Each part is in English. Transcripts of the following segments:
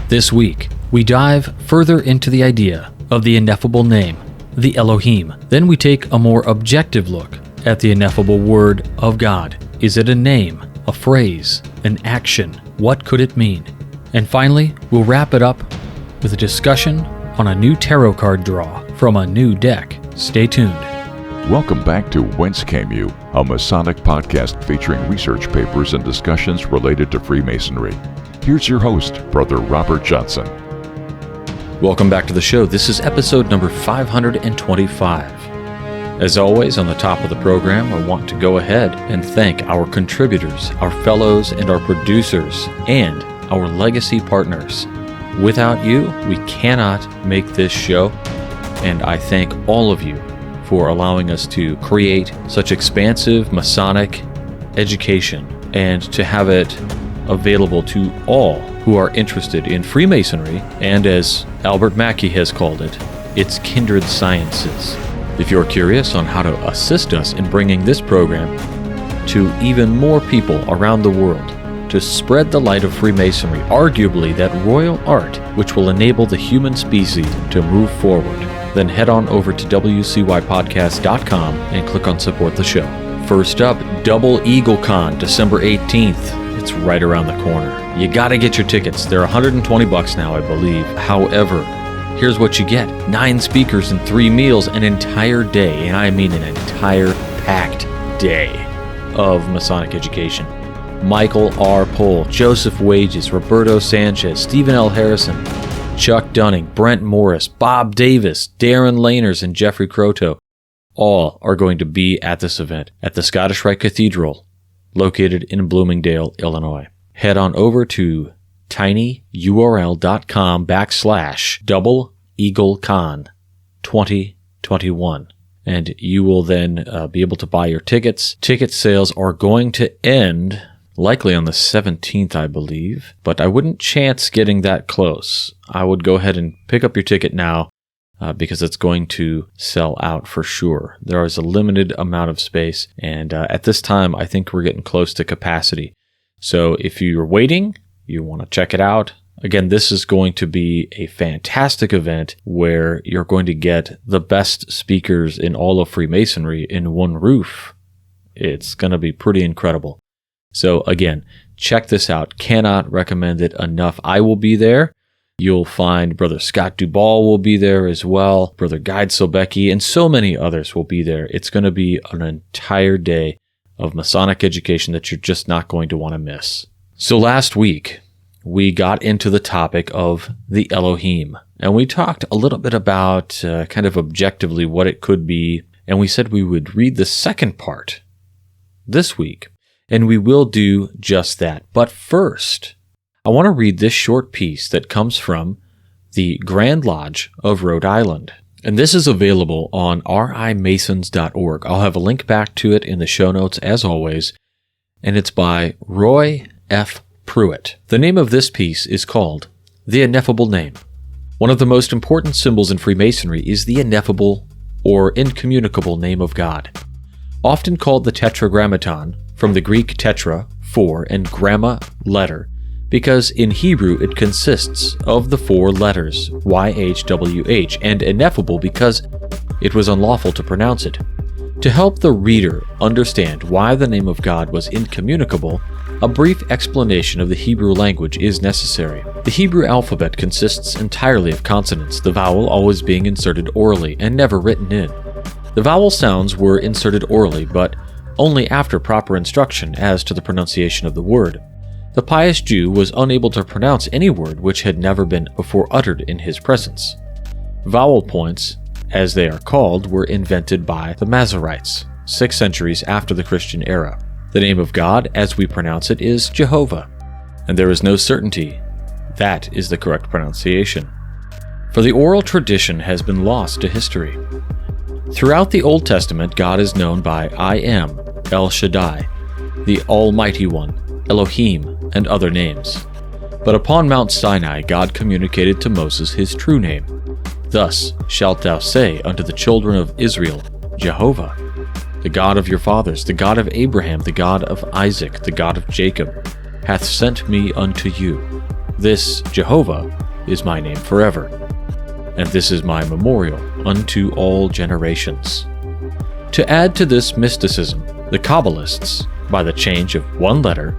This week, we dive further into the idea of the ineffable name, the Elohim. Then we take a more objective look at the ineffable word of God. Is it a name, a phrase, an action? What could it mean? And finally, we'll wrap it up with a discussion on a new tarot card draw from a new deck. Stay tuned. Welcome back to Whence Came You, a Masonic podcast featuring research papers and discussions related to Freemasonry. Here's your host, Brother Robert Johnson. Welcome back to the show. This is episode number 525. As always, on the top of the program, I want to go ahead and thank our contributors, our fellows, and our producers, and our legacy partners. Without you, we cannot make this show, and I thank all of you for allowing us to create such expansive Masonic education and to have it available to all who are interested in Freemasonry and, as Albert Mackey has called it, its kindred sciences. If you're curious on how to assist us in bringing this program to even more people around the world, to spread the light of Freemasonry, arguably that royal art which will enable the human species to move forward, then head on over to wcypodcast.com and click on Support the Show. First up, Double Eagle Con, December 18th. It's right around the corner. You gotta get your tickets. They're $120 now, I believe. However, here's what you get. 9 speakers and 3 meals, an entire day, and I mean an entire packed day of Masonic education. Michael R. Pohl, Joseph Wages, Roberto Sanchez, Stephen L. Harrison, Chuck Dunning, Brent Morris, Bob Davis, Darren Laners, and Jeffrey Croteau all are going to be at this event at the Scottish Rite Cathedral, located in Bloomingdale, Illinois. Head on over to tinyurl.com/Double Eagle Con 2021, and you will then be able to buy your tickets. Ticket sales are going to end likely on the 17th, I believe, but I wouldn't chance getting that close. I would go ahead and pick up your ticket now because it's going to sell out for sure. There is a limited amount of space, and at this time, I think we're getting close to capacity. So if you're waiting, you want to check it out. Again, this is going to be a fantastic event where you're going to get the best speakers in all of Freemasonry in one roof. It's going to be pretty incredible. So again, check this out. Cannot recommend it enough. I will be there. You'll find Brother Scott Duvall will be there as well. Brother Guy Sobecki and so many others will be there. It's going to be an entire day of Masonic education that you're just not going to want to miss. So last week, we got into the topic of the Elohim, and we talked a little bit about kind of objectively what it could be, and we said we would read the second part this week, and we will do just that. But first, I want to read this short piece that comes from the Grand Lodge of Rhode Island. And this is available on rimasons.org. I'll have a link back to it in the show notes as always. And it's by Roy F. Pruitt. The name of this piece is called The Ineffable Name. One of the most important symbols in Freemasonry is the ineffable or incommunicable name of God. Often called the Tetragrammaton, from the Greek tetra, 4, and gramma, letter, because in Hebrew it consists of the 4 letters, YHWH, and ineffable because it was unlawful to pronounce it. To help the reader understand why the name of God was incommunicable, a brief explanation of the Hebrew language is necessary. The Hebrew alphabet consists entirely of consonants, the vowel always being inserted orally and never written in. The vowel sounds were inserted orally, but only after proper instruction as to the pronunciation of the word. The pious Jew was unable to pronounce any word which had never been before uttered in his presence. Vowel points, as they are called, were invented by the Masoretes, 6 centuries after the Christian era. The name of God, as we pronounce it, is Jehovah, and there is no certainty that is the correct pronunciation, for the oral tradition has been lost to history. Throughout the Old Testament, God is known by I Am, El Shaddai, the Almighty One, Elohim, and other names. But upon Mount Sinai, God communicated to Moses his true name. Thus shalt thou say unto the children of Israel, Jehovah, the God of your fathers, the God of Abraham, the God of Isaac, the God of Jacob, hath sent me unto you. This, Jehovah, is my name forever, and this is my memorial unto all generations. To add to this mysticism, the Kabbalists, by the change of one letter,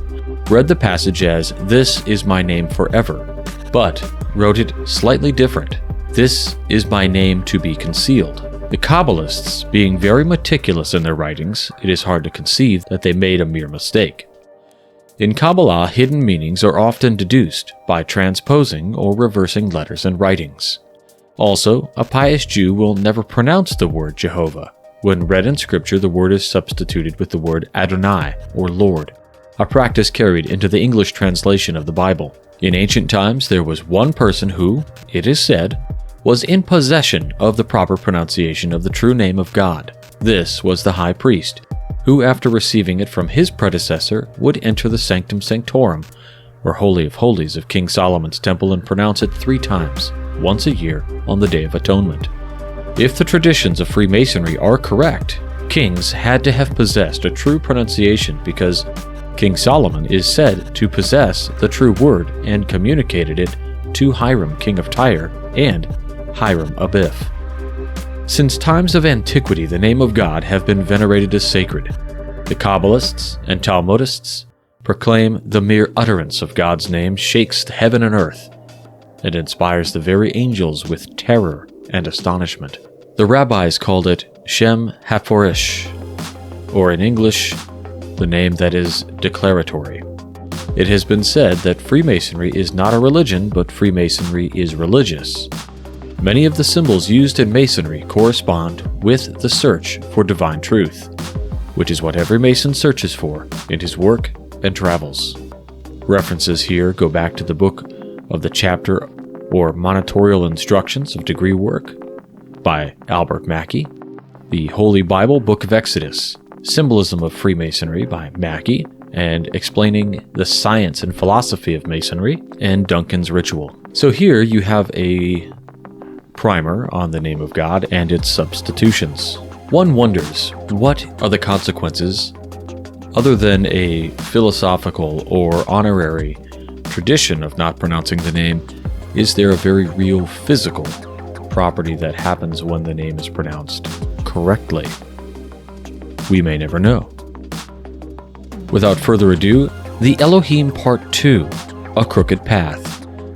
read the passage as, "This is my name forever," but wrote it slightly different. "This is my name to be concealed." The Kabbalists, being very meticulous in their writings, it is hard to conceive that they made a mere mistake. In Kabbalah, hidden meanings are often deduced by transposing or reversing letters and writings. Also, a pious Jew will never pronounce the word Jehovah. When read in Scripture, the word is substituted with the word Adonai, or Lord, a practice carried into the English translation of the Bible. In ancient times, there was one person who, it is said, was in possession of the proper pronunciation of the true name of God. This was the high priest, who, after receiving it from his predecessor, would enter the Sanctum Sanctorum, or Holy of Holies of King Solomon's temple, and pronounce it 3 times, once a year, on the Day of Atonement. If the traditions of Freemasonry are correct, kings had to have possessed a true pronunciation because King Solomon is said to possess the true word and communicated it to Hiram, king of Tyre, and Hiram Abiff. Since times of antiquity, the name of God have been venerated as sacred. The Kabbalists and Talmudists proclaim the mere utterance of God's name shakes heaven and earth and inspires the very angels with terror and astonishment. The rabbis called it Shem HaForish, or in English, the name that is declaratory. It has been said that Freemasonry is not a religion, but Freemasonry is religious. Many of the symbols used in Masonry correspond with the search for divine truth, which is what every Mason searches for in his work and travels. References here go back to the book of the chapter or monitorial instructions of degree work by Albert Mackey, the Holy Bible Book of Exodus, Symbolism of Freemasonry by Mackey, and Explaining the Science and Philosophy of Masonry, and Duncan's Ritual. So here you have a primer on the name of God and its substitutions. One wonders, what are the consequences, other than a philosophical or honorary tradition of not pronouncing the name? Is there a very real physical property that happens when the name is pronounced correctly? We may never know. Without further ado, the Elohim Part 2, A Crooked Path.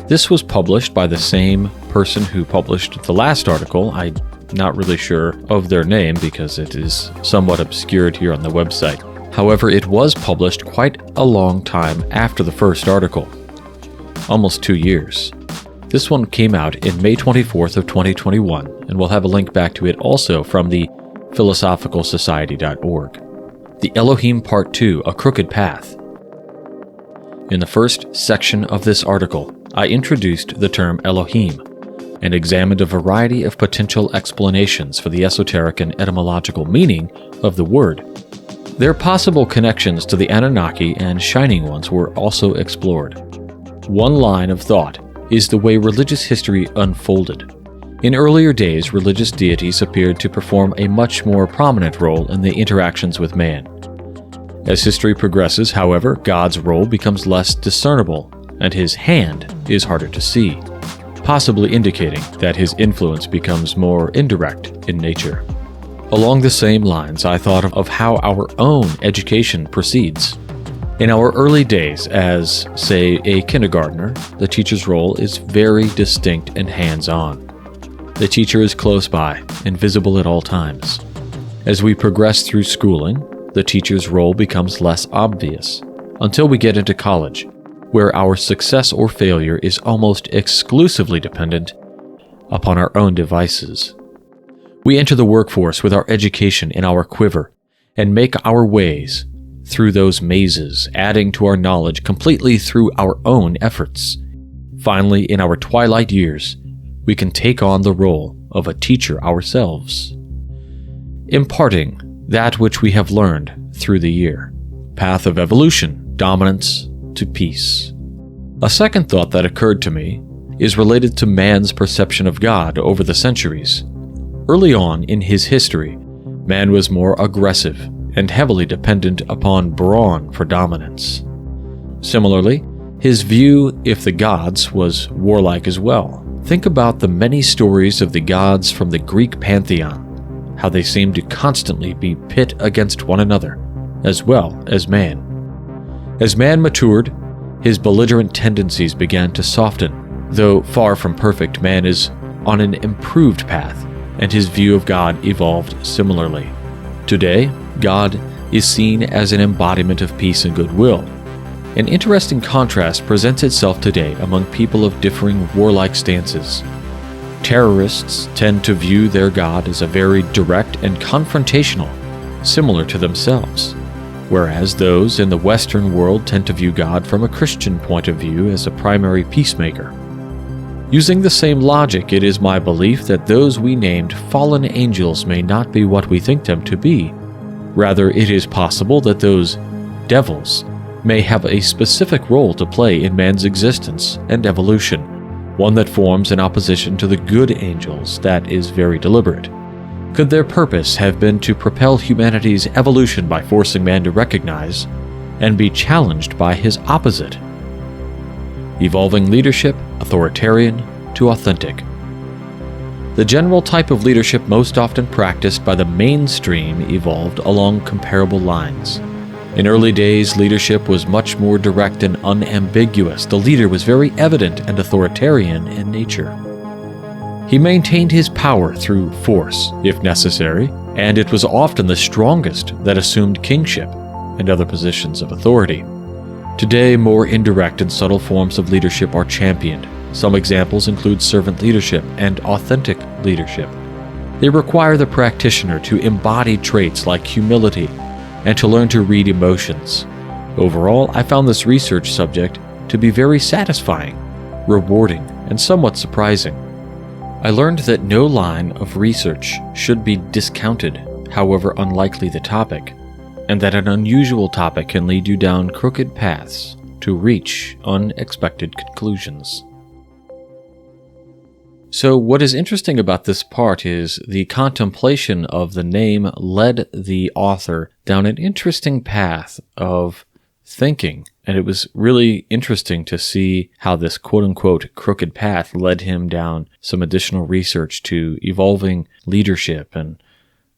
This was published by the same person who published the last article. I'm not really sure of their name because it is somewhat obscured here on the website. However, it was published quite a long time after the first article, almost 2 years. This one came out in May 24th of 2021, and we'll have a link back to it also from the philosophicalsociety.org. The Elohim Part 2, A Crooked Path. In the first section of this article, I introduced the term Elohim and examined a variety of potential explanations for the esoteric and etymological meaning of the word. Their possible connections to the Anunnaki and Shining Ones were also explored. One line of thought is the way religious history unfolded. In earlier days, religious deities appeared to perform a much more prominent role in the interactions with man. As history progresses, however, God's role becomes less discernible, and his hand is harder to see, possibly indicating that his influence becomes more indirect in nature. Along the same lines, I thought of how our own education proceeds. In our early days as, say, a kindergartner, the teacher's role is very distinct and hands-on. The teacher is close by and visible at all times. As we progress through schooling, the teacher's role becomes less obvious until we get into college, where our success or failure is almost exclusively dependent upon our own devices. We enter the workforce with our education in our quiver and make our ways through those mazes, adding to our knowledge completely through our own efforts. Finally, in our twilight years, we can take on the role of a teacher ourselves, imparting that which we have learned through the year. Path of evolution, dominance to peace. A second thought that occurred to me is related to man's perception of God over the centuries. Early on in his history, man was more aggressive and heavily dependent upon brawn for dominance. Similarly, His view, if the gods, was warlike as well. Think about the many stories of the gods from the Greek pantheon, how they seemed to constantly be pit against one another, as well as man. As man matured, his belligerent tendencies began to soften. Though far from perfect, man is on an improved path, and his view of God evolved similarly. Today, God is seen as an embodiment of peace and goodwill. An interesting contrast presents itself today among people of differing warlike stances. Terrorists tend to view their God as a very direct and confrontational, similar to themselves, whereas those in the Western world tend to view God from a Christian point of view as a primary peacemaker. Using the same logic, it is my belief that those we named fallen angels may not be what we think them to be. Rather, it is possible that those devils may have a specific role to play in man's existence and evolution, one that forms in opposition to the good angels that is very deliberate. Could their purpose have been to propel humanity's evolution by forcing man to recognize and be challenged by his opposite? Evolving leadership, authoritarian to authentic. The general type of leadership most often practiced by the mainstream evolved along comparable lines. In early days, leadership was much more direct and unambiguous. The leader was very evident and authoritarian in nature. He maintained his power through force, if necessary, and it was often the strongest that assumed kingship and other positions of authority. Today, more indirect and subtle forms of leadership are championed. Some examples include servant leadership and authentic leadership. They require the practitioner to embody traits like humility and to learn to read emotions. Overall, I found this research subject to be very satisfying, rewarding, and somewhat surprising. I learned that no line of research should be discounted, however unlikely the topic, and that an unusual topic can lead you down crooked paths to reach unexpected conclusions. So what is interesting about this part is the contemplation of the name led the author down an interesting path of thinking, and it was really interesting to see how this quote-unquote crooked path led him down some additional research to evolving leadership and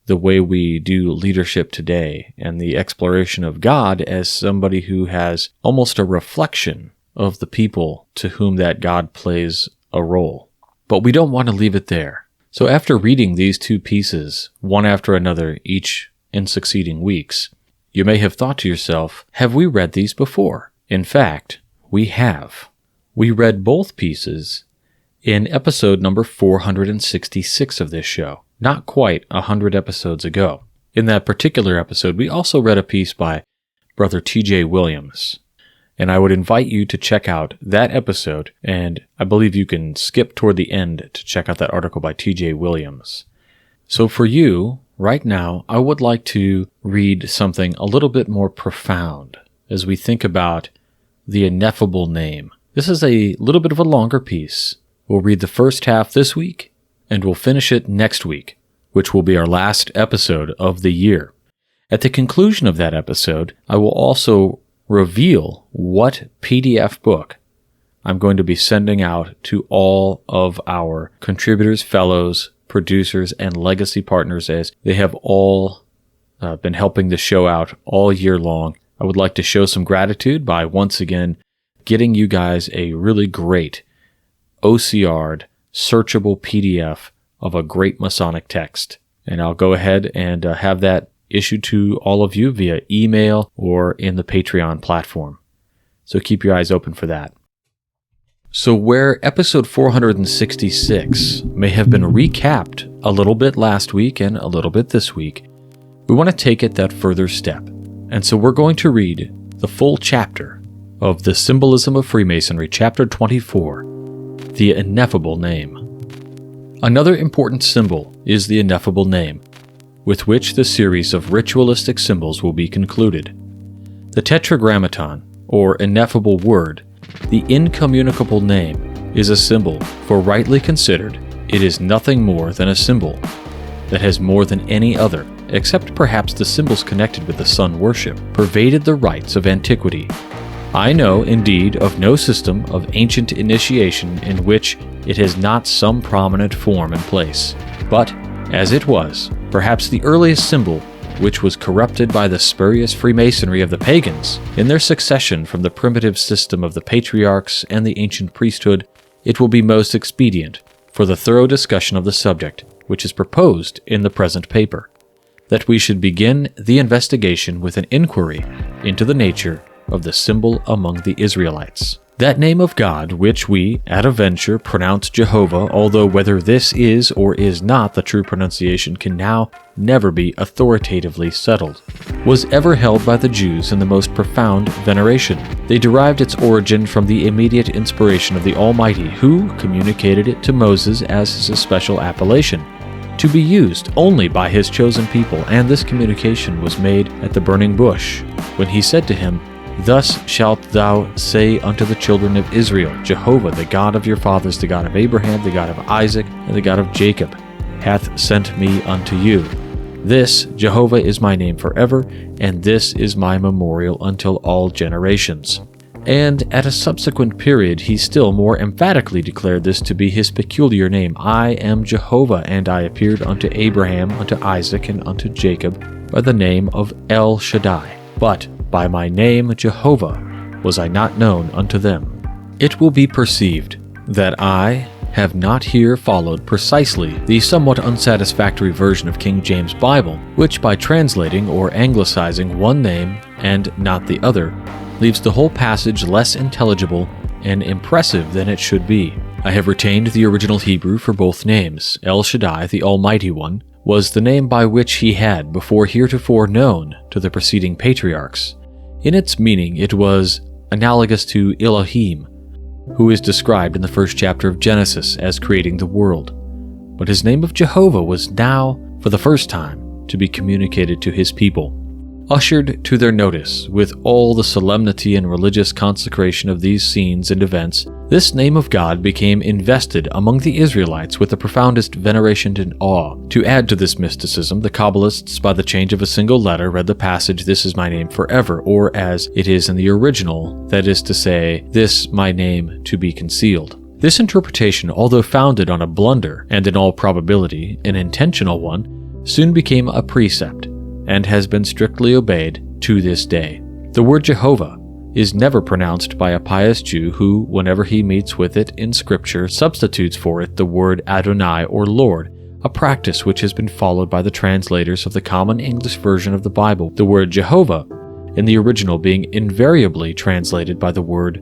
the way we do leadership today, and the exploration of God as somebody who has almost a reflection of the people to whom that God plays a role. But we don't want to leave it there. So after reading these two pieces, one after another, each in succeeding weeks, you may have thought to yourself, have we read these before? In fact, we have. We read both pieces in episode number 466 of this show, not quite 100 episodes ago. In that particular episode, we also read a piece by Brother T.J. Williams. And I would invite you to check out that episode, and I believe you can skip toward the end to check out that article by T.J. Williams. So for you, right now, I would like to read something a little bit more profound as we think about the Ineffable name. This is a little bit of a longer piece. We'll read the first half this week, and we'll finish it next week, which will be our last episode of the year. At the conclusion of that episode, I will also reveal what PDF book I'm going to be sending out to all of our contributors, fellows, producers, and legacy partners, as they have all been helping the show out all year long. I would like to show some gratitude by once again getting you guys a really great OCR'd, searchable PDF of a great Masonic text. And I'll go ahead and have that issued to all of you via email or in the Patreon platform. So keep your eyes open for that. So where episode 466 may have been recapped a little bit last week and a little bit this week, we want to take it that further step. And so we're going to read the full chapter of the Symbolism of Freemasonry, chapter 24, the Ineffable Name. Another important symbol is the Ineffable Name, with which the series of ritualistic symbols will be concluded. The Tetragrammaton, or Ineffable Word, the incommunicable name, is a symbol, for rightly considered, it is nothing more than a symbol that has more than any other, except perhaps the symbols connected with the sun worship, pervaded the rites of antiquity. I know, indeed, of no system of ancient initiation in which it has not some prominent form in place. But, as it was, perhaps the earliest symbol which was corrupted by the spurious Freemasonry of the pagans, in their succession from the primitive system of the patriarchs and the ancient priesthood, it will be most expedient, for the thorough discussion of the subject, which is proposed in the present paper, that we should begin the investigation with an inquiry into the nature of the symbol among the Israelites. That name of God which we, at a venture, pronounce Jehovah, although whether this is or is not the true pronunciation can now never be authoritatively settled, was ever held by the Jews in the most profound veneration. They derived its origin from the immediate inspiration of the Almighty, who communicated it to Moses as his special appellation, to be used only by his chosen people, and this communication was made at the burning bush, when he said to him, "Thus shalt thou say unto the children of Israel, Jehovah, the God of your fathers, the God of Abraham, the God of Isaac, and the God of Jacob, hath sent me unto you. This, Jehovah, is my name forever, and this is my memorial until all generations." And at a subsequent period he still more emphatically declared this to be his peculiar name. "I am Jehovah, and I appeared unto Abraham, unto Isaac, and unto Jacob by the name of El Shaddai. But by my name Jehovah was I not known unto them." It will be perceived that I have not here followed precisely the somewhat unsatisfactory version of King James Bible, which by translating or anglicizing one name and not the other, leaves the whole passage less intelligible and impressive than it should be. I have retained the original Hebrew for both names. El Shaddai, the Almighty One, was the name by which he had before heretofore known to the preceding patriarchs. In its meaning it was analogous to Elohim, who is described in the first chapter of Genesis as creating the world. But his name of Jehovah was now, for the first time, to be communicated to his people. Ushered to their notice with all the solemnity and religious consecration of these scenes and events, this name of God became invested among the Israelites with the profoundest veneration and awe. To add to this mysticism, the Kabbalists, by the change of a single letter, read the passage, "This is my name forever," or as it is in the original, that is to say, "This my name to be concealed." This interpretation, although founded on a blunder, and in all probability an intentional one, soon became a precept, and has been strictly obeyed to this day. The word Jehovah is never pronounced by a pious Jew who, whenever he meets with it in Scripture, substitutes for it the word Adonai or Lord, a practice which has been followed by the translators of the common English version of the Bible, the word Jehovah in the original being invariably translated by the word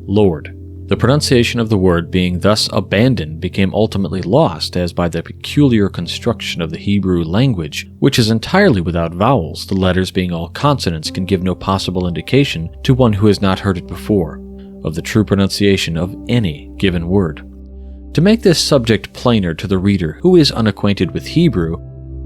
Lord. The pronunciation of the word being thus abandoned became ultimately lost, as by the peculiar construction of the Hebrew language, which is entirely without vowels, the letters being all consonants, can give no possible indication to one who has not heard it before of the true pronunciation of any given word. To make this subject plainer to the reader who is unacquainted with Hebrew,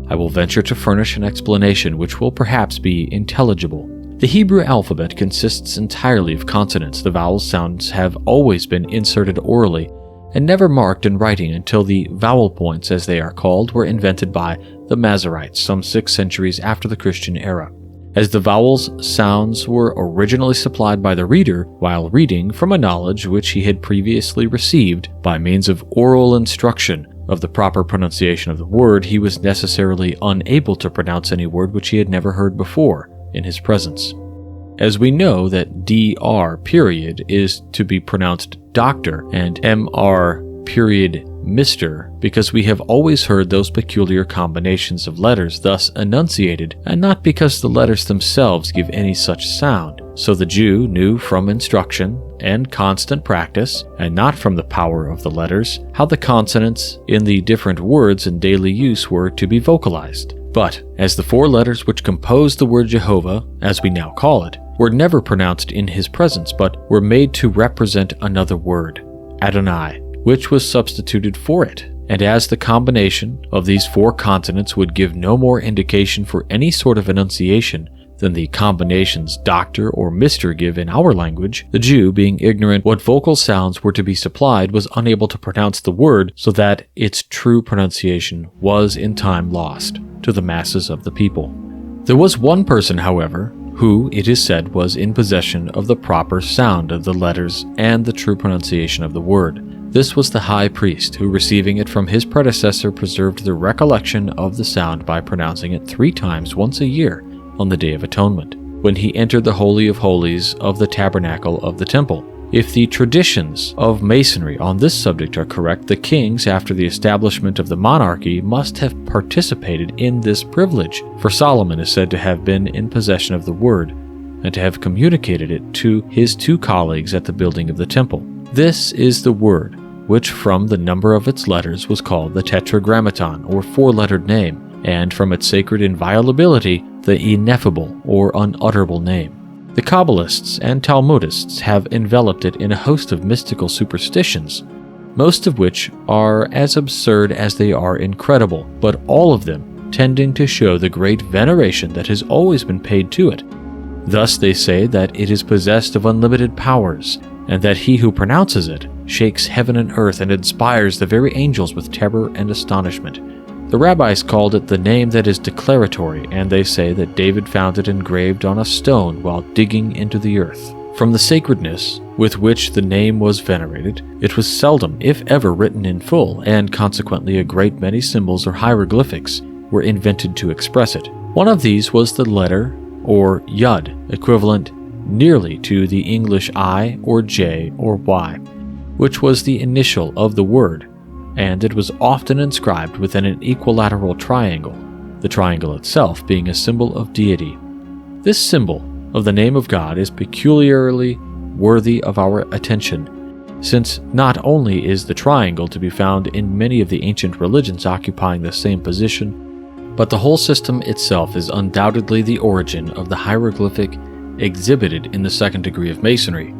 I will venture to furnish an explanation which will perhaps be intelligible. The Hebrew alphabet consists entirely of consonants. The vowel sounds have always been inserted orally and never marked in writing until the vowel points, as they are called, were invented by the Masoretes some 6 centuries after the Christian era. As the vowels sounds were originally supplied by the reader while reading from a knowledge which he had previously received by means of oral instruction of the proper pronunciation of the word, he was necessarily unable to pronounce any word which he had never heard before in his presence. As we know that DR period is to be pronounced doctor and MR period Mr, because we have always heard those peculiar combinations of letters thus enunciated, and not because the letters themselves give any such sound. So the Jew knew from instruction and constant practice, and not from the power of the letters, how the consonants in the different words in daily use were to be vocalized. But, as the 4 letters which compose the word Jehovah, as we now call it, were never pronounced in his presence, but were made to represent another word, Adonai, which was substituted for it, and as the combination of these 4 consonants would give no more indication for any sort of enunciation than the combinations doctor or Mr give in our language, the Jew, being ignorant what vocal sounds were to be supplied, was unable to pronounce the word, so that its true pronunciation was in time lost to the masses of the people. There was one person, however, who, it is said, was in possession of the proper sound of the letters and the true pronunciation of the word. This was the high priest, who, receiving it from his predecessor, preserved the recollection of the sound by pronouncing it 3 times once a year on the Day of Atonement, when he entered the Holy of Holies of the tabernacle of the temple. If the traditions of Masonry on this subject are correct, the kings, after the establishment of the monarchy, must have participated in this privilege, for Solomon is said to have been in possession of the word, and to have communicated it to his 2 colleagues at the building of the temple. This is the word, which from the number of its letters was called the Tetragrammaton, or 4-lettered name, and from its sacred inviolability, the Ineffable, or unutterable name. The Kabbalists and Talmudists have enveloped it in a host of mystical superstitions, most of which are as absurd as they are incredible, but all of them tending to show the great veneration that has always been paid to it. Thus they say that it is possessed of unlimited powers, and that he who pronounces it shakes heaven and earth and inspires the very angels with terror and astonishment. The rabbis called it the name that is declaratory, and they say that David found it engraved on a stone while digging into the earth. From the sacredness with which the name was venerated, it was seldom, if ever, written in full, and consequently a great many symbols or hieroglyphics were invented to express it. One of these was the letter, or Yud, equivalent nearly to the English I or J or Y, which was the initial of the word, and it was often inscribed within an equilateral triangle, the triangle itself being a symbol of deity. This symbol of the name of God is peculiarly worthy of our attention, since not only is the triangle to be found in many of the ancient religions occupying the same position, but the whole system itself is undoubtedly the origin of the hieroglyphic exhibited in the 2nd degree of Masonry,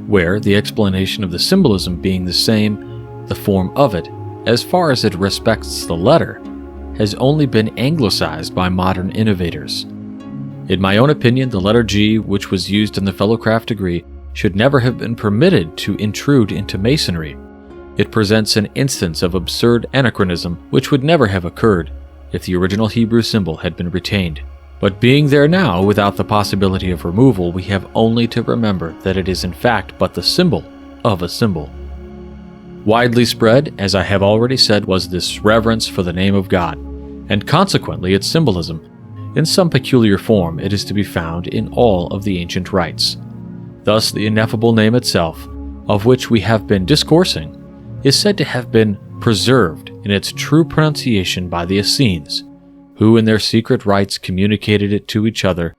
where the explanation of the symbolism being the same, the form of it, as far as it respects the letter, has only been anglicized by modern innovators. In my own opinion, the letter G, which was used in the Fellowcraft degree, should never have been permitted to intrude into Masonry. It presents an instance of absurd anachronism which would never have occurred if the original Hebrew symbol had been retained. But being there now without the possibility of removal, we have only to remember that it is in fact but the symbol of a symbol. Widely spread, as I have already said, was this reverence for the name of God, and consequently its symbolism. In some peculiar form, it is to be found in all of the ancient rites. Thus, the Ineffable name itself, of which we have been discoursing, is said to have been preserved in its true pronunciation by the Essenes, who in their secret rites communicated it to each other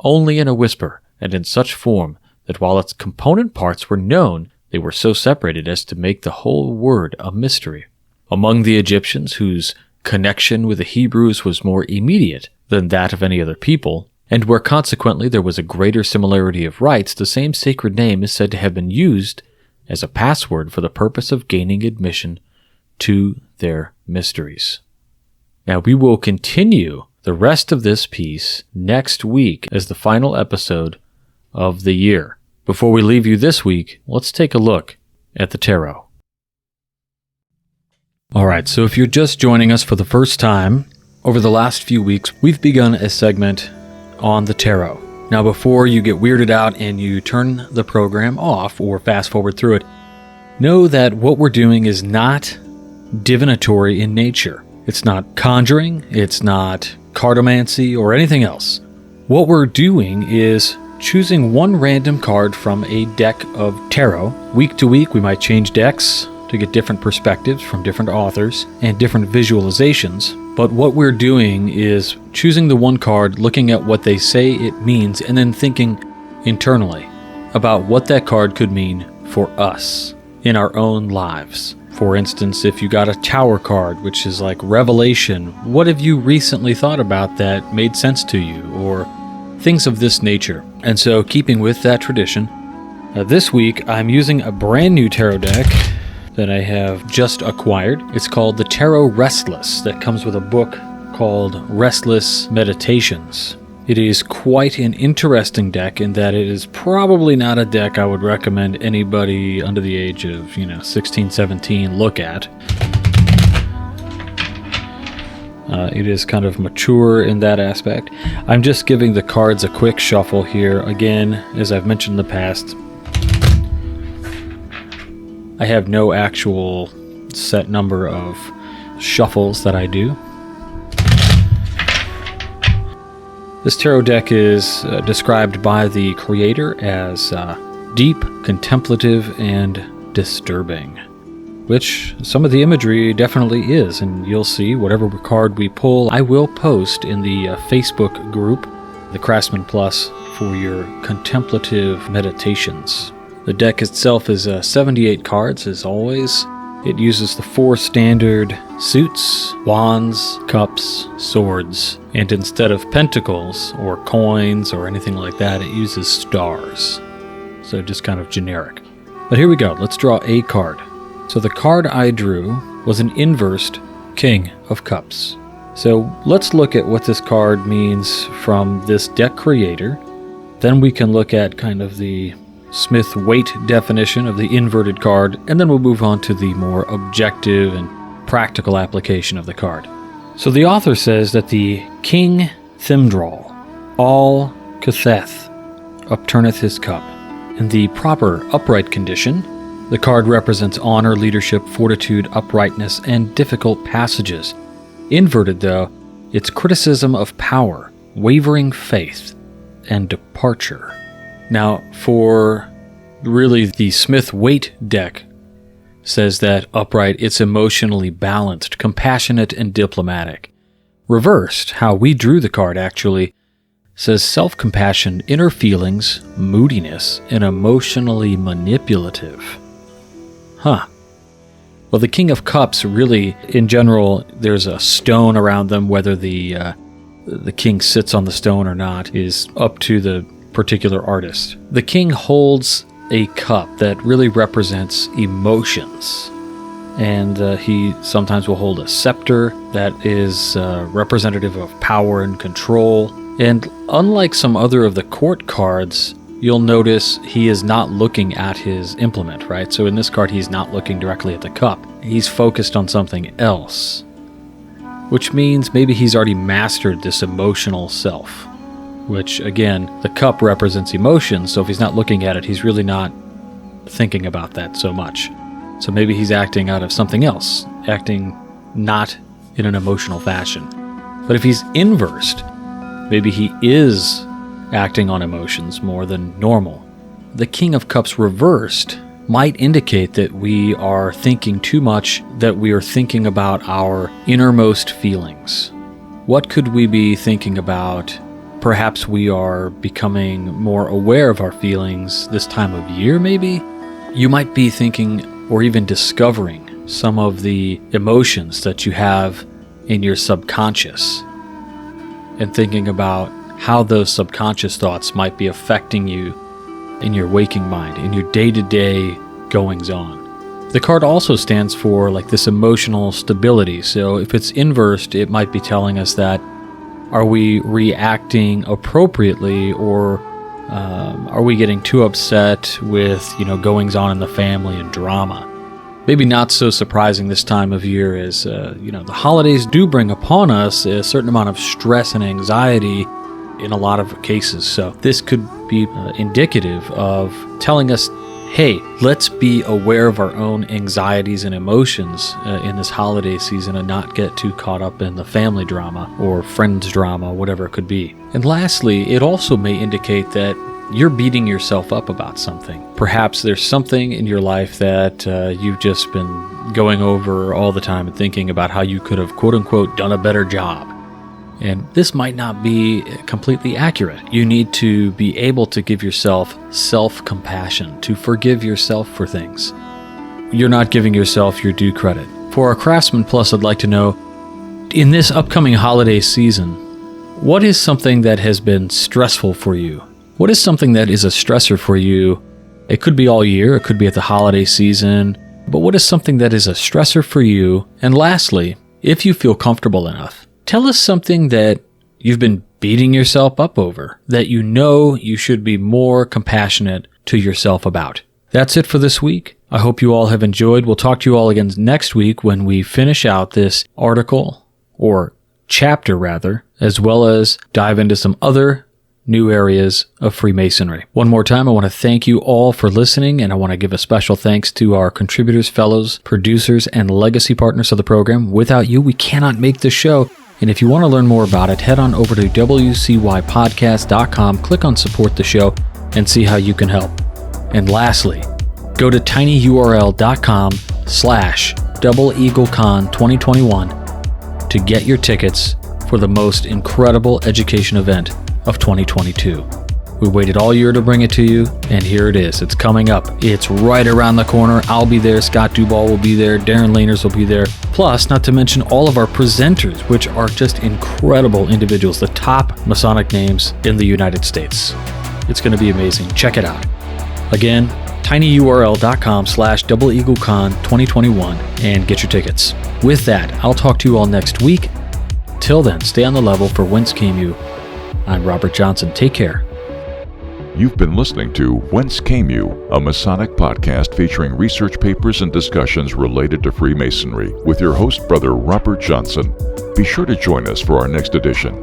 only in a whisper and in such form that while its component parts were known, they were so separated as to make the whole word a mystery. Among the Egyptians, whose connection with the Hebrews was more immediate than that of any other people, and where consequently there was a greater similarity of rites, the same sacred name is said to have been used as a password for the purpose of gaining admission to their mysteries. Now we will continue the rest of this piece next week as the final episode of the year. Before we leave you this week, let's take a look at the tarot. Alright, so if you're just joining us for the first time, over the last few weeks, we've begun a segment on the tarot. Now before you get weirded out and you turn the program off or fast forward through it, know that what we're doing is not divinatory in nature. It's not conjuring, it's not cartomancy or anything else. What we're doing is choosing one random card from a deck of tarot. Week to week, we might change decks to get different perspectives from different authors and different visualizations. But what we're doing is choosing the one card, looking at what they say it means, and then thinking internally about what that card could mean for us in our own lives. For instance, if you got a Tower card, which is like revelation, what have you recently thought about that made sense to you, or things of this nature. And so, keeping with that tradition, this week I'm using a brand new tarot deck that I have just acquired. It's called the Tarot Restless, that comes with a book called Restless Meditations. It is quite an interesting deck in that it is probably not a deck I would recommend anybody under the age of, 16, 17 look at. It is kind of mature in that aspect. I'm just giving the cards a quick shuffle here. Again, as I've mentioned in the past, I have no actual set number of shuffles that I do. This tarot deck is described by the creator as deep, contemplative, and disturbing, which some of the imagery definitely is, and you'll see whatever card we pull, I will post in the Facebook group, the Craftsman Plus, for your contemplative meditations. The deck itself is 78 cards, as always. It uses the 4 standard suits, wands, cups, swords, and instead of pentacles or coins or anything like that, it uses stars. So just kind of generic. But here we go, let's draw a card. So the card I drew was an inversed King of Cups. So let's look at what this card means from this deck creator. Then we can look at kind of the Smith-Waite definition of the inverted card, and then we'll move on to the more objective and practical application of the card. So the author says that the King Thymdrall, all Catheth, upturneth his cup. In the proper upright condition, the card represents honor, leadership, fortitude, uprightness, and difficult passages. Inverted, though, it's criticism of power, wavering faith, and departure. Now, for really the Smith-Waite deck says that upright, it's emotionally balanced, compassionate, and diplomatic. Reversed, how we drew the card actually, says self-compassion, inner feelings, moodiness, and emotionally manipulative. Well, the King of Cups really, in general, there's a stone around them. Whether the king sits on the stone or not is up to the particular artist. The king holds a cup that really represents emotions, and he sometimes will hold a scepter that is representative of power and control. And unlike some other of the court cards, you'll notice he is not looking at his implement, right? So in this card, he's not looking directly at the cup. He's focused on something else, which means maybe he's already mastered this emotional self. Which, again, the cup represents emotion, so if he's not looking at it, he's really not thinking about that so much. So maybe he's acting out of something else, acting not in an emotional fashion. But if he's inversed, maybe he is acting on emotions more than normal. The King of Cups reversed might indicate that we are thinking too much, that we are thinking about our innermost feelings. What could we be thinking about? Perhaps we are becoming more aware of our feelings this time of year, maybe? You might be thinking or even discovering some of the emotions that you have in your subconscious and thinking about how those subconscious thoughts might be affecting you in your waking mind, in your day-to-day goings-on. The card also stands for like this emotional stability. So if it's inversed, it might be telling us that are we reacting appropriately, or are we getting too upset with, goings on in the family and drama? Maybe not so surprising this time of year as, the holidays do bring upon us a certain amount of stress and anxiety in a lot of cases. So this could be indicative of telling us, hey, let's be aware of our own anxieties and emotions in this holiday season and not get too caught up in the family drama or friends drama, whatever it could be. And lastly, it also may indicate that you're beating yourself up about something. Perhaps there's something in your life that you've just been going over all the time and thinking about how you could have, quote unquote, done a better job. And this might not be completely accurate. You need to be able to give yourself self-compassion, to forgive yourself for things. You're not giving yourself your due credit. For our Craftsman Plus, I'd like to know, in this upcoming holiday season, what is something that has been stressful for you? What is something that is a stressor for you? It could be all year, it could be at the holiday season, but what is something that is a stressor for you? And lastly, if you feel comfortable enough, tell us something that you've been beating yourself up over, that you know you should be more compassionate to yourself about. That's it for this week. I hope you all have enjoyed. We'll talk to you all again next week when we finish out this article or chapter rather, as well as dive into some other new areas of Freemasonry. One more time, I want to thank you all for listening, and I want to give a special thanks to our contributors, fellows, producers, and legacy partners of the program. Without you, we cannot make this show. And if you want to learn more about it, head on over to wcypodcast.com, click on support the show, and see how you can help. And lastly, go to tinyurl.com/DoubleEagleCon 2021 to get your tickets for the most incredible education event of 2022. We waited all year to bring it to you, and here it is. It's coming up. It's right around the corner. I'll be there. Scott Duvall will be there. Darren Laners will be there. Plus, not to mention all of our presenters, which are just incredible individuals, the top Masonic names in the United States. It's going to be amazing. Check it out. Again, tinyurl.com/DoubleEagleCon 2021 and get your tickets. With that, I'll talk to you all next week. Till then, stay on the level for Whence Came You. I'm Robert Johnson. Take care. You've been listening to Whence Came You, a Masonic podcast featuring research papers and discussions related to Freemasonry with your host, Brother Robert Johnson. Be sure to join us for our next edition.